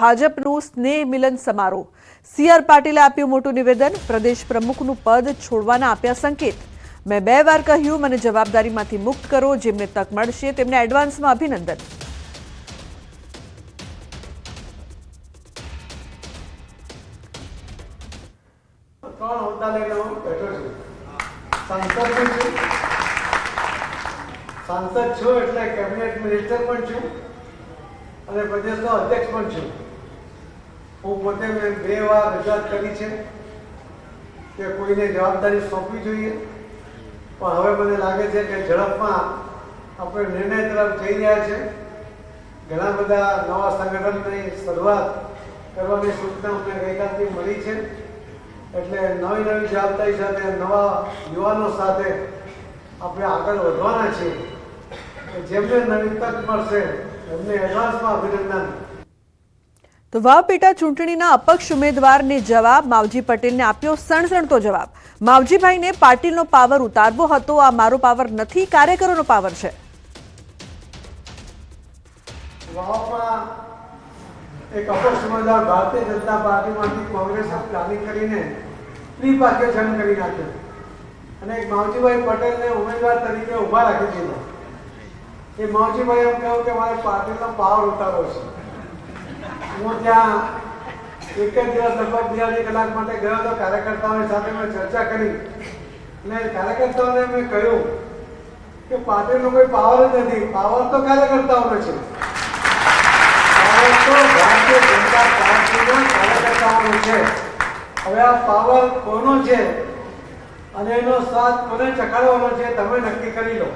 ભાજપનું સ્નેહ મિલન સમારોહ। CR પાટીલે આપ્યું મોટું નિવેદન। પ્રદેશ પ્રમુખનું પદ છોડવાના આપ્યા સંકેત। મેં 2 વાર કહ્યું મને જવાબદારીમાંથી મુક્ત કરો। જેમને તક મળશે તેમને એડવાન્સમાં અભિનંદન। सांसद छू એટલે કેબિનેટ મિનિસ્ટર પણ છું અને પ્રદેશનો અધ્યક્ષ પણ છું। હું પોતે મેં 2 વાર રજૂઆત કરી છે કે કોઈને જવાબદારી સોંપવી જોઈએ, પણ હવે મને લાગે છે કે ઝડપમાં આપણે નિર્ણય તરફ જઈ રહ્યા છે। ઘણા બધા નવા સંગઠનની શરૂઆત કરવાની સૂચના અમને ગઈકાલથી મળી છે, એટલે નવી નવી જવાબદારી સાથે નવા યુવાનો સાથે આપણે આગળ વધવાના છીએ। જેમને નવી તક મળશે એમને એડવાન્સમાં અભિનંદન। તો વાવ પેટા ચૂંટણીના અપક્ષ ઉમેદવારને જવાબ માવજી પટેલને આપ્યો સણસણતો જવાબ। માવજીભાઈને પાટીલનો પાવર ઉતારવો હતો, આ મારો પાવર નથી, કાર્યકરોનો પાવર છે। વાવમાં એક અપક્ષ ઉમેદવાર ભારતીય જનતા પાર્ટીમાંથી કોંગ્રેસે પ્લાનિંગ કરીને ત્રિપાખ્ય જંગ કરી નાખ્યો અને એક માવજીભાઈ પટેલને ઉમેદવાર તરીકે ઊભા રાખી દીધા। એ માવજીભાઈ એમ કહ્યું કે મારે પાર્ટીનો પાવર ઉતારવો છે। હું ત્યાં એક જ દિવસ લગભગ 2 કલાક માટે ગયો હતો। કાર્યકર્તાઓની સાથે મેં ચર્ચા કરી અને કાર્યકર્તાઓને મેં કહ્યું કે પાર્ટીનો કોઈ પાવર જ નથી, પાવર તો કાર્યકર્તાઓનો છે। પાવર તો ભારતીય જનતા પાર્ટીના કાર્યકર્તાઓનો છે। હવે આ પાવર કોનો છે અને એનો સ્વાદ કોને ચખાડવાનો છે તમે નક્કી કરી લો।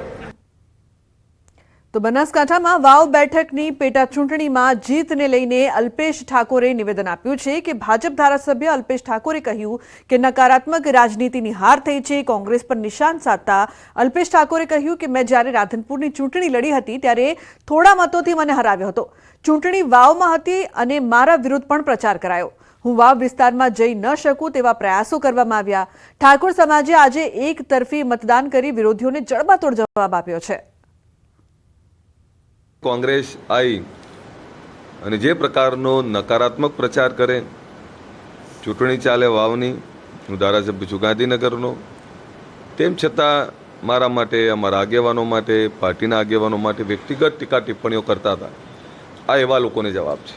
તો બનાસકાંઠામાં વાવ બેઠકની પેટા ચૂંટણીમાં જીતને લઈને અલ્પેશ ઠાકોરે નિવેદન આપ્યું છે કે ભાજપ ધારાસભ્ય અલ્પેશ ઠાકોરે કહ્યું કે નકારાત્મક રાજનીતિની હાર થઈ છે। કોંગ્રેસ પર નિશાન સાધતા અલ્પેશ ઠાકોરે કહ્યું કે મેં જ્યારે રાધનપુરની ચૂંટણી લડી હતી ત્યારે થોડા મતોથી મને હરાવ્યો હતો। ચૂંટણી વાવમાં હતી અને મારા વિરુદ્ધ પણ પ્રચાર કરાયો। હું વાવ વિસ્તારમાં જઈ ન શકું તેવા પ્રયાસો કરવામાં આવ્યા। ઠાકોર સમાજે આજે એક તરફી મતદાન કરી વિરોધીઓને જડબાતોડ જવાબ આપ્યો છે। કોંગ્રેસ आई અને જે પ્રકારનો નકારાત્મક પ્રચાર કરે, ચૂંટણી ચાલે વાવની, હું ધારાસભ્ય છું ગાંધીનગરનો, તેમ છતાં મારા માટે, અમારા આગેવાનો માટે, પાર્ટીના આગેવાનો માટે વ્યક્તિગત ટીકા ટિપ્પણીઓ કરતા હતા। આ એવા લોકોને જવાબ છે।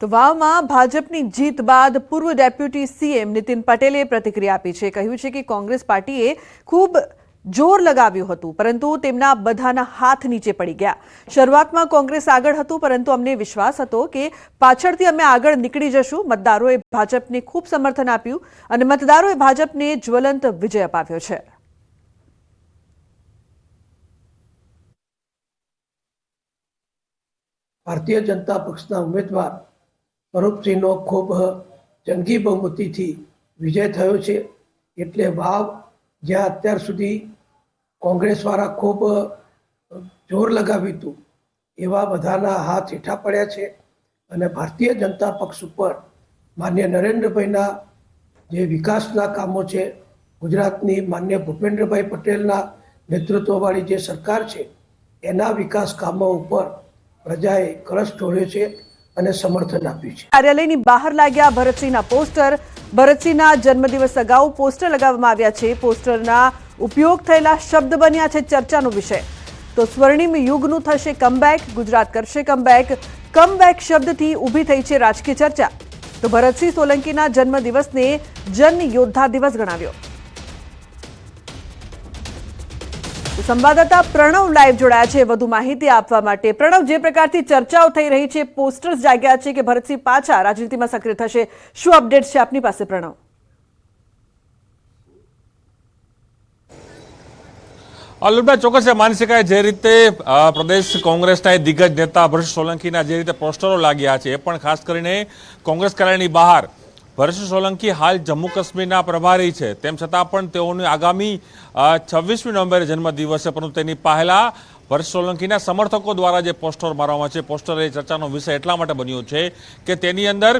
તો વાવમાં ભાજપની જીત બાદ પૂર્વ ડેપ્યુટી CM નીતિન પટેલે પ્રતિક્રિયા આપી છે। કહ્યું છે કે કોંગ્રેસ પાર્ટીએ ખૂબ જોર લગાવ્યું હતું પરંતુ તેમના બધાના હાથ નીચે પડી ગયા। શરૂઆતમાં કોંગ્રેસ આગળ હતું પરંતુ અમને વિશ્વાસ હતો કે પાછળથી અમે આગળ નીકળી જશું। મતદારોએ ભાજપને ખૂબ સમર્થન આપ્યું અને મતદારોએ ભાજપને જ્વલંત વિજય અપાવ્યો છે। ભારતીય જનતા પક્ષના ઉમેદવાર સ્વરૂપસિંહનો ખૂબ જંગી બહુમતીથી વિજય થયો છે। એટલે વાવ જ્યાં અત્યાર સુધી કોંગ્રેસવાળા ખૂબ જોર લગાવ્યું હતું એવા બધાના હાથ હેઠા પડ્યા છે અને ભારતીય જનતા પક્ષ ઉપર માન્ય નરેન્દ્રભાઈના જે વિકાસના કામો છે, ગુજરાતની માન્ય ભૂપેન્દ્રભાઈ પટેલના નેતૃત્વવાળી જે સરકાર છે એના વિકાસ કામો ઉપર પ્રજાએ કળશ ઢોળ્યો છે અને સમર્થન આપ્યું છે। કાર્યાલયની બહાર લાગ્યા ભરતસિંહના પોસ્ટર। ભરતસિંહના જન્મદિવસ અગાઉ પોસ્ટર લગાવવામાં આવ્યા છે। પોસ્ટરના ઉપયોગ થયેલા શબ્દ બન્યા છે ચર્ચાનો વિષય। તો સ્વર્ણિમ યુગનું થશે કમબેક, ગુજરાત કરશે કમબેક। કમબેક શબ્દથી ઊભી થઈ છે રાજકીય ચર્ચા। તો ભરતસિંહ સોલંકીના જન્મદિવસને જન યોદ્ધા દિવસ ગણાવ્યો। સંવાદદાતા પ્રણવ લાઈવ જોડાયા છે વધુ માહિતી આપવા માટે। પ્રણવ, જે પ્રકારથી ચર્ચાઓ થઈ રહી છે, પોસ્ટર્સ જાગ્યા છે કે ભરતસિંહ પાછા રાજનીતિમાં સક્રિય થશે, શું અપડેટ છે આપની પાસે પ્રણવ? અલ્લુભાઈ, ચોક્કસ માની શકાય જે રીતે પ્રદેશ કોંગ્રેસના દિગ્ગજ નેતા ભરત સોલંકીના જે રીતે પોસ્ટરો લાગ્યા છે એ પણ ખાસ કરીને કોંગ્રેસ કાર્યાલયની બહાર। ભરત સોલંકી હાલ જમ્મુ કાશ્મીરના પ્રભારી છે, તેમ છતાં પણ તેઓની આગામી 26મી નવેમ્બરે જન્મદિવસ છે, પરંતુ તેની પહેલા ભરત સોલંકીના સમર્થકો દ્વારા જે પોસ્ટર મારવામાં છે, પોસ્ટર એ ચર્ચાનો વિષય એટલા માટે બન્યો છે કે તેની અંદર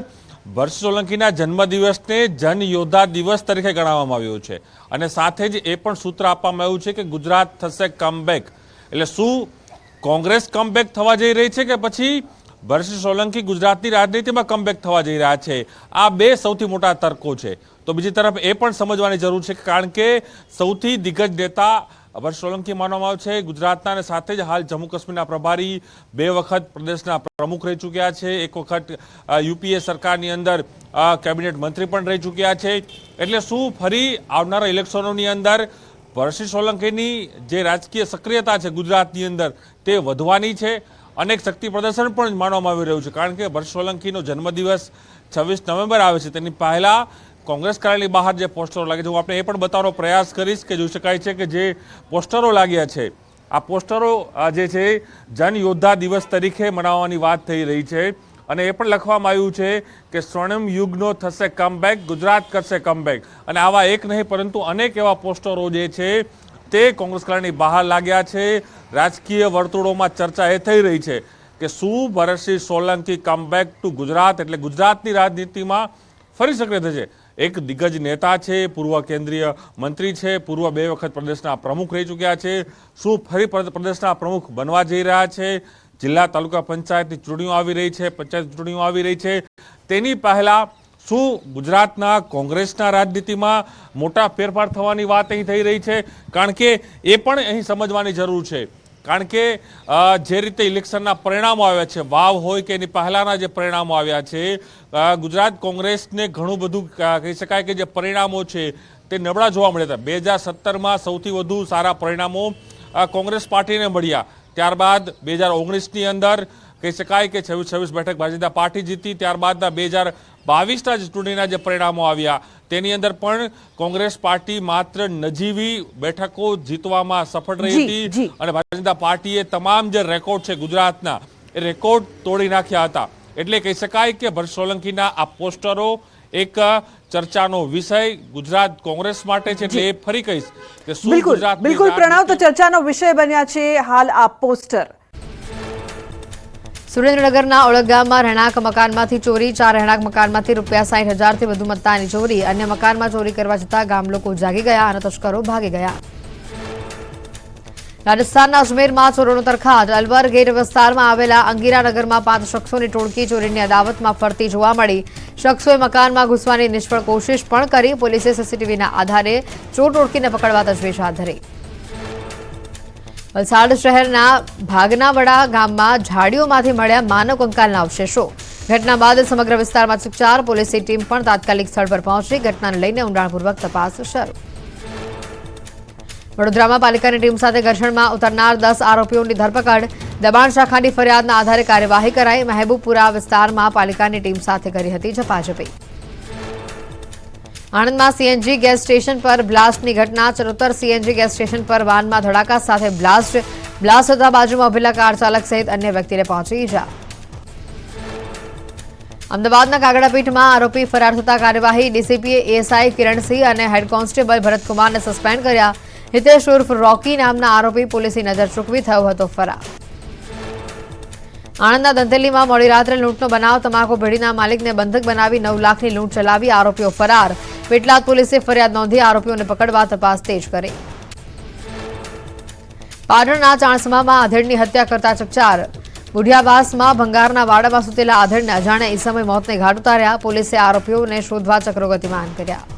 ભરત સોલંકીના જન્મદિવસને જન યોદ્ધા દિવસ તરીકે ગણાવવામાં આવ્યો છે અને સાથે જ એ પણ સૂત્ર આપવામાં આવ્યું છે કે ગુજરાત થશે કમબેક। એટલે શું કોંગ્રેસ કમબેક થવા જઈ રહી છે કે પછી વર્ષ સોલંકી ગુજરાતની રાજનીતિમાં કમબેક થવા જઈ રહ્યા છે? આ બે સૌથી મોટા તર્કો છે. તો બીજી તરફ એ પણ સમજવાની જરૂર છે, કારણ કે સૌથી દિગ્ગજ નેતા વર્ષ સોલંકી માનવામાં આવે છે. ગુજરાતના અને સાથે જ હાલ જમ્મુ કાશ્મીરના પ્રભારી, 2 વખત પ્રદેશના પ્રમુખ રહી ચૂક્યા છે, 1 વખત યુપીએ સરકારની અંદર કેબિનેટ મંત્રી પણ રહી ચૂક્યા છે. એટલે શું ફરી આવનારા ઇલેક્શનોની અંદર વર્ષી સોલંકીની જે રાજકીય સક્રિયતા છે ગુજરાતની અંદર તે વધવાની છે? અનેક શક્તિ પ્રદર્શન પણ માનવામાં આવી રહ્યું છે, કારણ કે વર્ષ સોલંકીનો જન્મદિવસ 26 નવેમ્બર આવે છે. તેની પહેલા કોંગ્રેસ કાર્યાલયની બહાર જે પોસ્ટરો લાગે છે, હું આપણે એ પણ બતાવવાનો પ્રયાસ કરીશ કે જોઈ શકાય છે કે જે પોસ્ટરો લાગ્યા છે, આ પોસ્ટરો જે છે જન યોદ્ધા દિવસ તરીકે મનાવવાની વાત થઈ રહી છે. અને એ પણ લખવામાં આવ્યું છે કે સ્વર્ણિમ યુગનો થશે કમબેક, ગુજરાત કરશે કમબેક. અને આવા એક નહીં પરંતુ અનેક એવા પોસ્ટરો જે છે તે કોંગ્રેસ કાર્યાલયની બહાર લાગ્યા છે. રાજકીય વર્તુળોમાં ચર્ચા એ થઈ રહી છે કે શું વર્ષી સોલંકી કમબેક ટુ ગુજરાત, એટલે ગુજરાતની રાજનીતિમાં ફરી સક્રિય થશે? એક દિગ્ગજ નેતા છે, પૂર્વ કેન્દ્રીય મંત્રી છે, પૂર્વ 2 વખત પ્રદેશના પ્રમુખ રહી ચૂક્યા છે. શું ફરી પ્રદેશના પ્રમુખ બનવા જઈ રહ્યા છે? જિલ્લા તાલુકા પંચાયતની ચૂંટણીઓ આવી રહી છે, પંચાયત ચૂંટણીઓ આવી રહી છે. તેની પહેલા શું ગુજરાતના કોંગ્રેસના રાજનીતિમાં મોટા ફેરફાર થવાની વાત અહીં થઈ રહી છે? કારણ કે એ પણ અહીં સમજવાની જરૂર છે, કારણ કે જે રીતે ઇલેક્શનના પરિણામો આવ્યા છે, વાવ હોય કે એની પહેલાના જે પરિણામો આવ્યા છે, ગુજરાત કોંગ્રેસને ઘણું બધું કહી શકાય કે જે પરિણામો છે તે નબળા જોવા મળ્યા હતા. 2017માં સૌથી વધુ સારા પરિણામો કોંગ્રેસ પાર્ટીને મળ્યા. ત્યારબાદ 2019ની અંદર કહી શકાય કે 26 બેઠક ભારતીય જનતા પાર્ટી જીતી. ત્યારબાદના 2022ના ચૂંટણીના જે પરિણામો આવ્યા તેની અંદર પણ કોંગ્રેસ પાર્ટી માત્ર નજીવી બેઠકો જીતવામાં સફળ રહી હતી અને ભારતીય જનતા પાર્ટીએ તમામ જે રેકોર્ડ છે ગુજરાતના એ રેકોર્ડ તોડી નાખ્યા હતા. એટલે કહી શકાય કે વર્ષ સોલંકીના આ પોસ્ટરો એક ચર્ચાનો વિષય ગુજરાત કોંગ્રેસ માટે છે. એટલે એ ફરી કહીશ કે શું ગુજરાત બિલકુલ પ્રણવ, તો ચર્ચાનો વિષય બન્યા છે હાલ આ પોસ્ટર. સુરેન્દ્રનગરના ઓળખ ગામમાં રહેણાંક મકાનમાંથી ચોરી, 4 રહેણાંક મકાનમાંથી ₹60,000થી વધુ મત્તાની ચોરી. અન્ય મકાનમાં ચોરી કરવા જતા ગામ લોકો જાગી ગયા અને તસ્કરો ભાગી ગયા. રાજસ્થાનના અજમેરમાં ચોરોનો તરખાટ. અલવર ગેર વિસ્તારમાં આવેલા અંગીરાનગરમાં 5 શખ્સોની ટોળકી ચોરીની અદાવતમાં ફરતી જોવા મળી. શખ્સોએ મકાનમાં ઘૂસવાની નિષ્ફળ કોશિશ પણ કરી. પોલીસે સીસીટીવીના આધારે ચોર ટોળકીને પકડવા તજવીજ હાથ ધરી. વલસાડ શહેરના ભાગનાવડા ગામમાં ઝાડીઓમાંથી મળ્યા માનવ કંકાલના અવશેષો. ઘટના બાદ સમગ્ર વિસ્તારમાં ચકચાર. પોલીસની ટીમ પણ તાત્કાલિક સ્થળ પર પહોંચી ઘટનાને લઈને ઊંડાણપૂર્વક તપાસ શરૂ. વડોદરામાં પાલિકાની ટીમ સાથે ઘર્ષણમાં ઉતરનાર 10 આરોપીઓની ધરપકડ. દબાણ શાખાની ફરિયાદના આધારે કાર્યવાહી કરાઈ. મહેબૂબપુરા વિસ્તારમાં પાલિકાની ટીમ સાથે કરી હતી ઝપાઝપી. આણંદમાં સીએનજી ગેસ સ્ટેશન પર બ્લાસ્ટની ઘટના. ચરોતર સીએનજી ગેસ સ્ટેશન પર વાનમાં ધડાકા સાથે બ્લાસ્ટ થતા બાજુમાં ઉભેલા કાર ચાલક સહિત અન્ય વ્યક્તિને પહોંચી ઈજા. અમદાવાદના કાગડાપીઠમાં આરોપી ફરાર થતા કાર્યવાહી. ડીસીપીએ એએસઆઈ કિરણસિંહ અને હેડ કોન્સ્ટેબલ ભરતકુમારને સસ્પેન્ડ કર્યા. હિતેશ ઉર્ફ રોકી નામના આરોપી પોલીસની નજર ચૂકવી થયો હતો ફરાર. આણંદના દંતેલીમાં મોડી રાત્રે લૂંટનો બનાવ. તમાકુ ભેડીના માલિકને બંધક બનાવી 9 લાખની લૂંટ ચલાવી. આરોપીઓ ફરાર. પેટલાદ પોલીસે ફરિયાદ નોંધી આરોપીઓને પકડવા તપાસ તેજ કરી. પાટણના ચાણસમામાં આધેડની હત્યા કરતા ચકચાર. બુઢિયાવાસમાં ભંગારના વાડામાં સૂતેલા આધેડને અજાણ્યા ઈસમે મોતને ઘાટ ઉતાર્યા. પોલીસે આરોપીઓને શોધવા ચક્રો ગતિમાન કર્યા.